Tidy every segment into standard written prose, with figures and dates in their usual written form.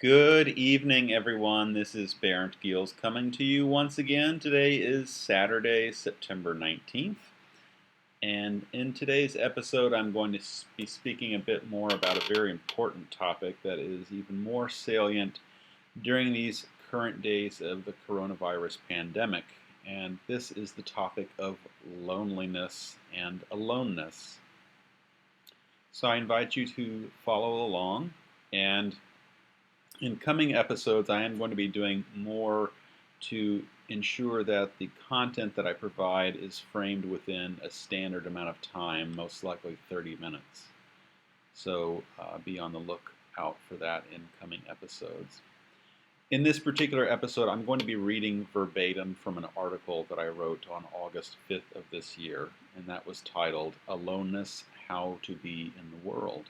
Good evening, everyone. This is Bernd Giels coming to you once again. Today is Saturday, September 19th. And in today's episode, I'm going to be speaking a bit more about a very important topic that is even more salient during these current days of the coronavirus pandemic. And this is the topic of loneliness and aloneness. So I invite you to follow along, and in coming episodes, I am going to be doing more to ensure that the content that I provide is framed within a standard amount of time, most likely 30 minutes. So be on the lookout for that in coming episodes. In this particular episode, I'm going to be reading verbatim from an article that I wrote on August 5th of this year, and that was titled, "Aloneness, How to Be in the World."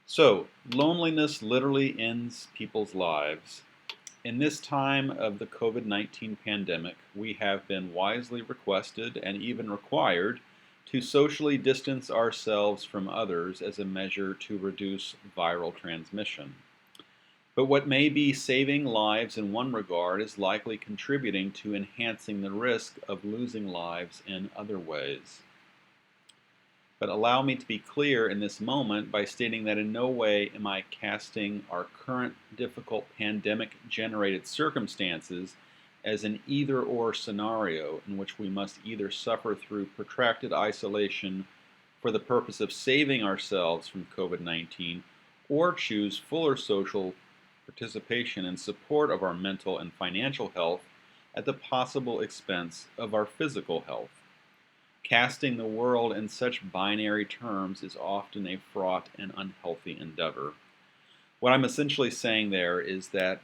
So, loneliness literally ends people's lives. In this time of the COVID-19 pandemic, we have been wisely requested and even required to socially distance ourselves from others as a measure to reduce viral transmission. But what may be saving lives in one regard is likely contributing to enhancing the risk of losing lives in other ways. But allow me to be clear in this moment by stating that in no way am I casting our current difficult pandemic-generated circumstances as an either-or scenario in which we must either suffer through protracted isolation for the purpose of saving ourselves from COVID-19 or choose fuller social participation in support of our mental and financial health at the possible expense of our physical health. Casting the world in such binary terms is often a fraught and unhealthy endeavor. What I'm essentially saying there is that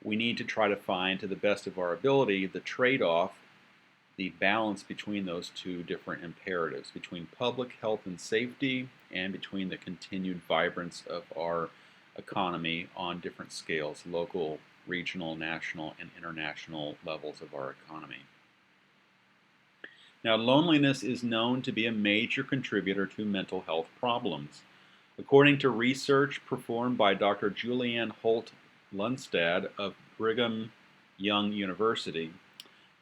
we need to try to find, to the best of our ability, the trade-off, the balance between those two different imperatives, between public health and safety and between the continued vibrance of our economy on different scales, local, regional, national, and international levels of our economy. Now, loneliness is known to be a major contributor to mental health problems. According to research performed by Dr. Julianne Holt-Lundstad of Brigham Young University,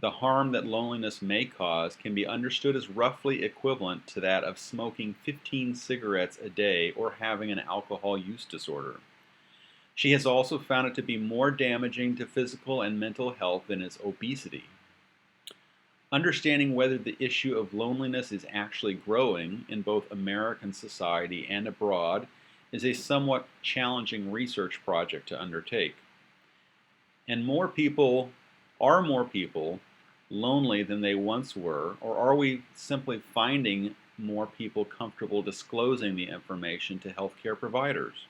the harm that loneliness may cause can be understood as roughly equivalent to that of smoking 15 cigarettes a day or having an alcohol use disorder. She has also found it to be more damaging to physical and mental health than is obesity. Understanding whether the issue of loneliness is actually growing in both American society and abroad is a somewhat challenging research project to undertake. And more people lonely than they once were, or are we simply finding more people comfortable disclosing the information to healthcare providers?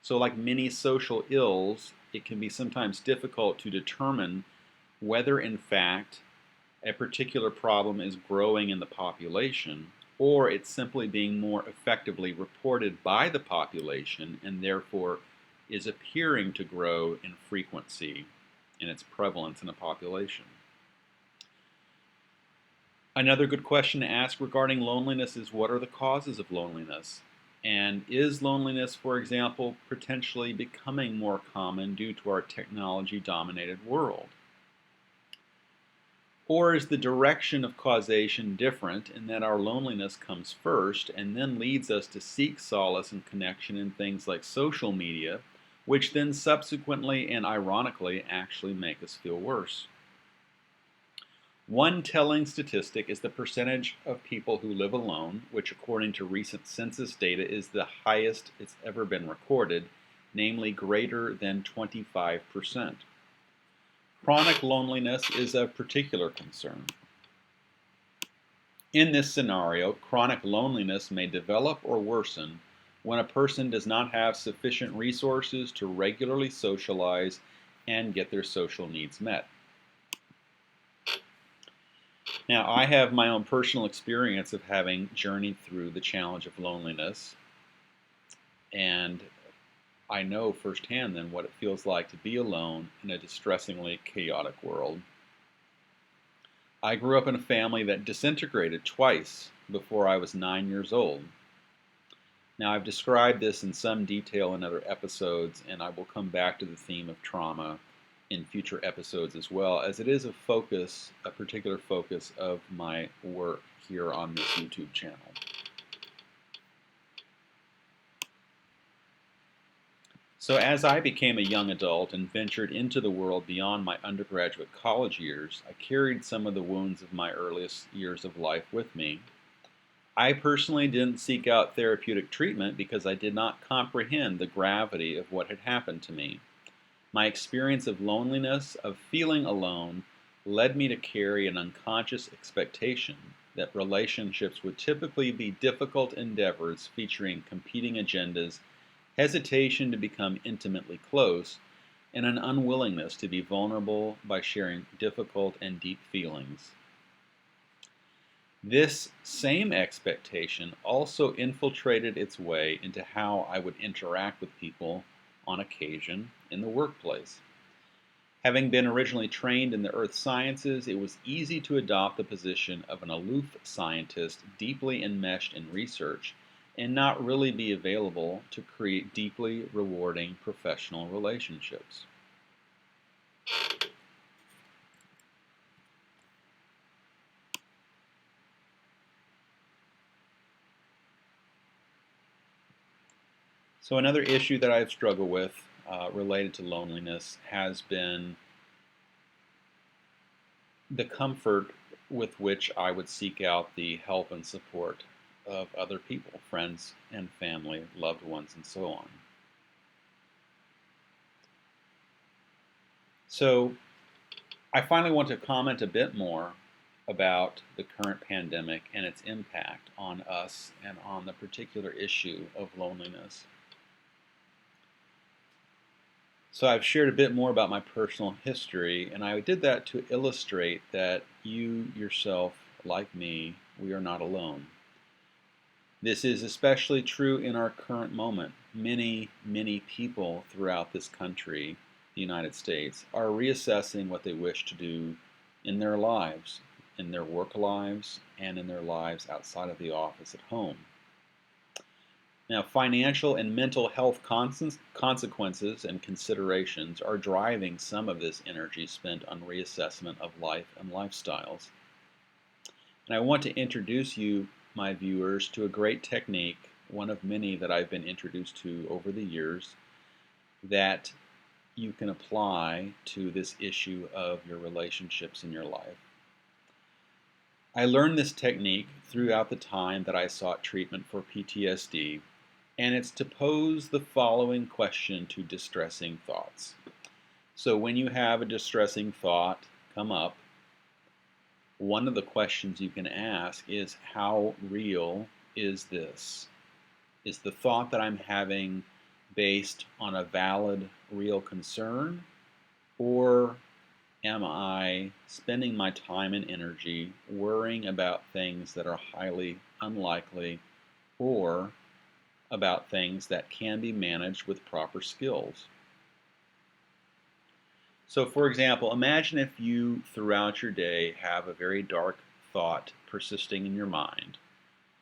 So, like many social ills, it can be sometimes difficult to determine whether in fact a particular problem is growing in the population or it's simply being more effectively reported by the population and therefore is appearing to grow in frequency in its prevalence in a population. Another good question to ask regarding loneliness is, what are the causes of loneliness? And is loneliness, for example, potentially becoming more common due to our technology-dominated world? Or is the direction of causation different in that our loneliness comes first and then leads us to seek solace and connection in things like social media, which then subsequently and ironically actually make us feel worse? One telling statistic is the percentage of people who live alone, which according to recent census data is the highest it's ever been recorded, namely greater than 25%. Chronic loneliness is of particular concern. In this scenario, chronic loneliness may develop or worsen when a person does not have sufficient resources to regularly socialize and get their social needs met. Now, I have my own personal experience of having journeyed through the challenge of loneliness, and I know firsthand then what it feels like to be alone in a distressingly chaotic world. I grew up in a family that disintegrated twice before I was 9 years old. Now, I've described this in some detail in other episodes, and I will come back to the theme of trauma in future episodes as well, as it is a particular focus of my work here on this YouTube channel. So as I became a young adult and ventured into the world beyond my undergraduate college years, I carried some of the wounds of my earliest years of life with me. I personally didn't seek out therapeutic treatment because I did not comprehend the gravity of what had happened to me. My experience of loneliness, of feeling alone, led me to carry an unconscious expectation that relationships would typically be difficult endeavors featuring competing agendas, hesitation to become intimately close, and an unwillingness to be vulnerable by sharing difficult and deep feelings. This same expectation also infiltrated its way into how I would interact with people on occasion in the workplace. Having been originally trained in the earth sciences, it was easy to adopt the position of an aloof scientist deeply enmeshed in research and not really be available to create deeply rewarding professional relationships. So another issue that I've struggled with related to loneliness has been the comfort with which I would seek out the help and support of other people, friends and family, loved ones, and so on. So I finally want to comment a bit more about the current pandemic and its impact on us and on the particular issue of loneliness. So I've shared a bit more about my personal history, and I did that to illustrate that you yourself, like me, we are not alone. This is especially true in our current moment. Many, many people throughout this country, the United States, are reassessing what they wish to do in their lives, in their work lives, and in their lives outside of the office at home. Now, financial and mental health consequences and considerations are driving some of this energy spent on reassessment of life and lifestyles. And I want to introduce you, my viewers, to a great technique, one of many that I've been introduced to over the years, that you can apply to this issue of your relationships in your life. I learned this technique throughout the time that I sought treatment for PTSD, and it's to pose the following question to distressing thoughts. So when you have a distressing thought come up, one of the questions you can ask is, how real is this? Is the thought that I'm having based on a valid, real concern? Or am I spending my time and energy worrying about things that are highly unlikely, or about things that can be managed with proper skills? So for example, imagine if you throughout your day have a very dark thought persisting in your mind,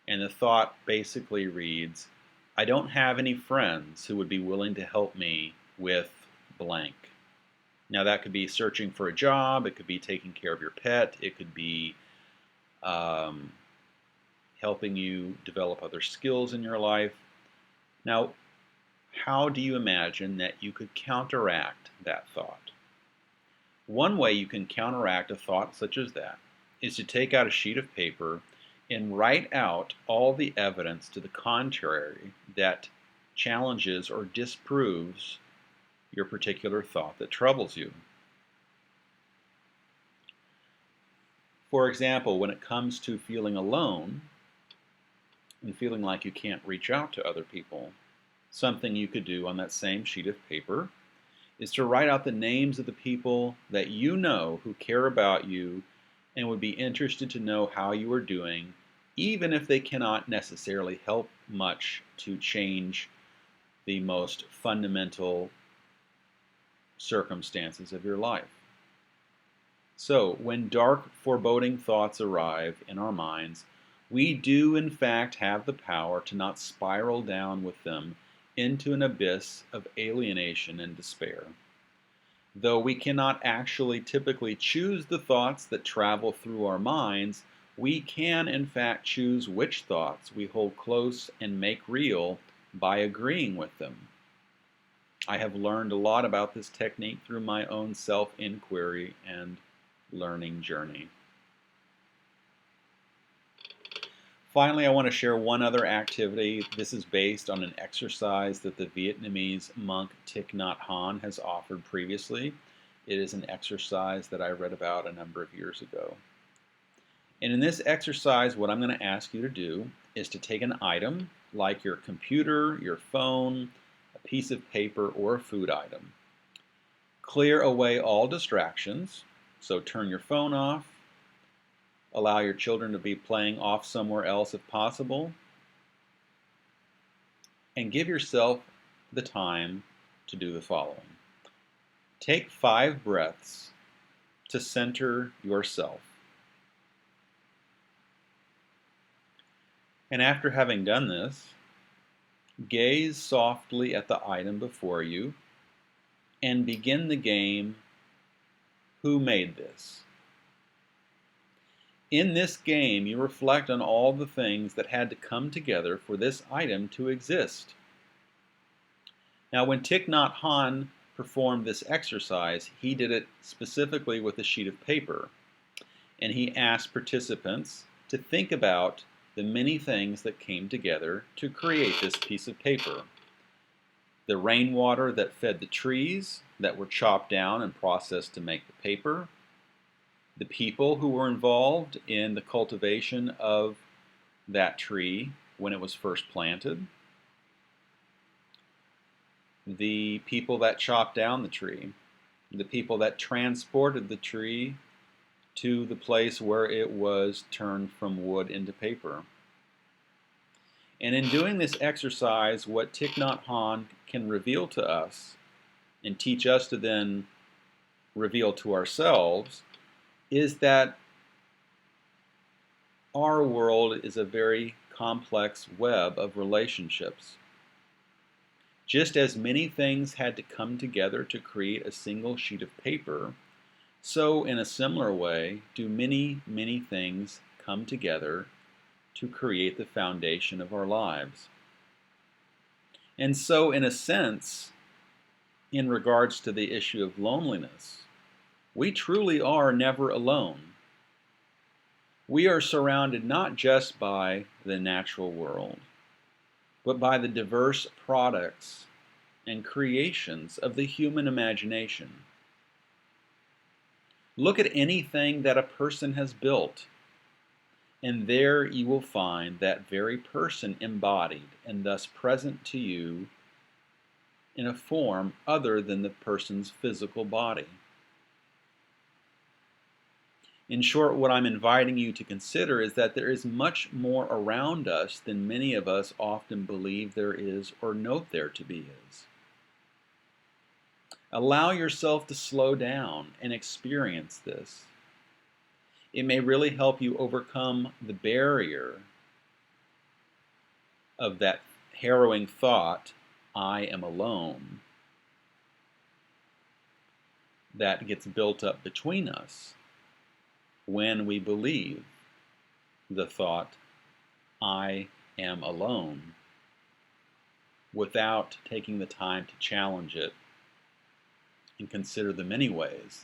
and the thought basically reads, I don't have any friends who would be willing to help me with blank. Now that could be searching for a job, it could be taking care of your pet, it could be helping you develop other skills in your life. Now, how do you imagine that you could counteract that thought? One way you can counteract a thought such as that is to take out a sheet of paper and write out all the evidence to the contrary that challenges or disproves your particular thought that troubles you. For example, when it comes to feeling alone and feeling like you can't reach out to other people, something you could do on that same sheet of paper is to write out the names of the people that you know who care about you and would be interested to know how you are doing, even if they cannot necessarily help much to change the most fundamental circumstances of your life. So, when dark, foreboding thoughts arrive in our minds, We do, in fact, have the power to not spiral down with them into an abyss of alienation and despair. Though we cannot actually typically choose the thoughts that travel through our minds, we can, in fact, choose which thoughts we hold close and make real by agreeing with them. I have learned a lot about this technique through my own self-inquiry and learning journey. Finally, I want to share one other activity. This is based on an exercise that the Vietnamese monk Thich Nhat Hanh has offered previously. It is an exercise that I read about a number of years ago. And in this exercise, what I'm going to ask you to do is to take an item like your computer, your phone, a piece of paper, or a food item. Clear away all distractions, so turn your phone off. Allow your children to be playing off somewhere else if possible. And give yourself the time to do the following. Take 5 breaths to center yourself. And after having done this, gaze softly at the item before you and begin the game, Who Made This? In this game, you reflect on all the things that had to come together for this item to exist. Now, when Thich Nhat Hanh performed this exercise, he did it specifically with a sheet of paper, and he asked participants to think about the many things that came together to create this piece of paper. The rainwater that fed the trees that were chopped down and processed to make the paper, the people who were involved in the cultivation of that tree when it was first planted, the people that chopped down the tree, the people that transported the tree to the place where it was turned from wood into paper. And in doing this exercise, what Thich Nhat Hanh can reveal to us and teach us to then reveal to ourselves is that our world is a very complex web of relationships. Just as many things had to come together to create a single sheet of paper, so in a similar way do many, many things come together to create the foundation of our lives. And so, in a sense, in regards to the issue of loneliness, we truly are never alone. We are surrounded not just by the natural world, but by the diverse products and creations of the human imagination. Look at anything that a person has built, and there you will find that very person embodied and thus present to you in a form other than the person's physical body. In short, what I'm inviting you to consider is that there is much more around us than many of us often believe there is or note there to be is. Allow yourself to slow down and experience this. It may really help you overcome the barrier of that harrowing thought, I am alone, that gets built up between us when we believe the thought, I am alone, without taking the time to challenge it and consider the many ways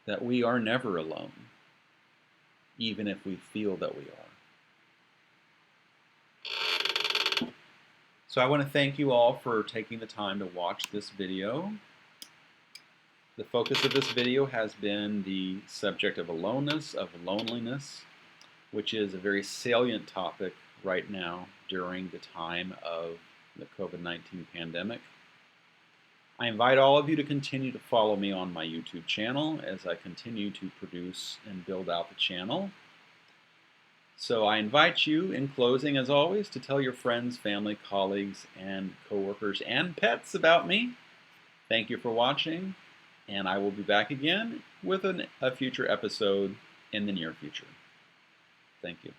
that we are never alone, even if we feel that we are. So I want to thank you all for taking the time to watch this video. The focus of this video has been the subject of aloneness, of loneliness, which is a very salient topic right now during the time of the COVID-19 pandemic. I invite all of you to continue to follow me on my YouTube channel as I continue to produce and build out the channel. So I invite you, in closing, as always, to tell your friends, family, colleagues, and coworkers and pets about me. Thank you for watching, and I will be back again with a future episode in the near future. Thank you.